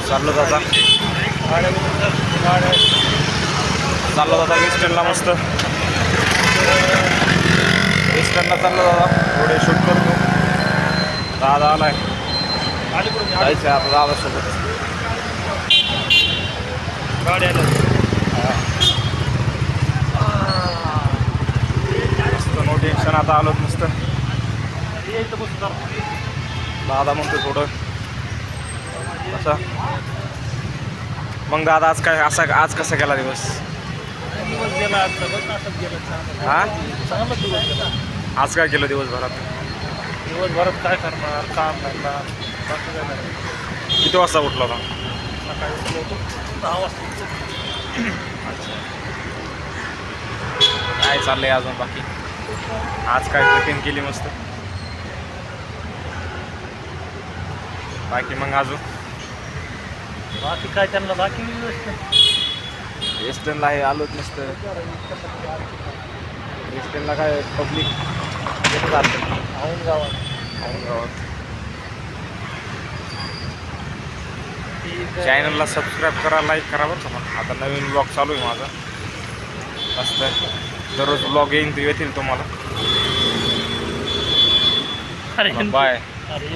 चाललो दादा वेस्टर्नला मस्त वेस्टर्नला चाललो दादा थोडे शूट करतो दादा आलाय जायचं आता दादासोबत मस्त नो टेन्शन आता आलो मस्त दादा म्हणतो थोडं कसं मग दादा आज काय असा आज कसा गेला दिवस हा आज काय केलं दिवसभरात काय करणार काम करणार किती वाजता उठला होता सकाळी उठलो होतो 10 वाजता. काय चाललंय अजून बाकी आज काय ट्रेकिंग केली मस्त बाकी मग अजून बाकी काय त्यांना बाकी वेस्टर्नला हे आलोच मस्त वेस्टर्नला काय पब्लिक येतं चालतं गावात गावात चॅनलला सबस्क्राईब करा लाईक करा बरं का आता नवीन ब्लॉग चालू आहे माझा मस्त दररोज ब्लॉग येईल येतील तुम्हाला अरे बाय अरे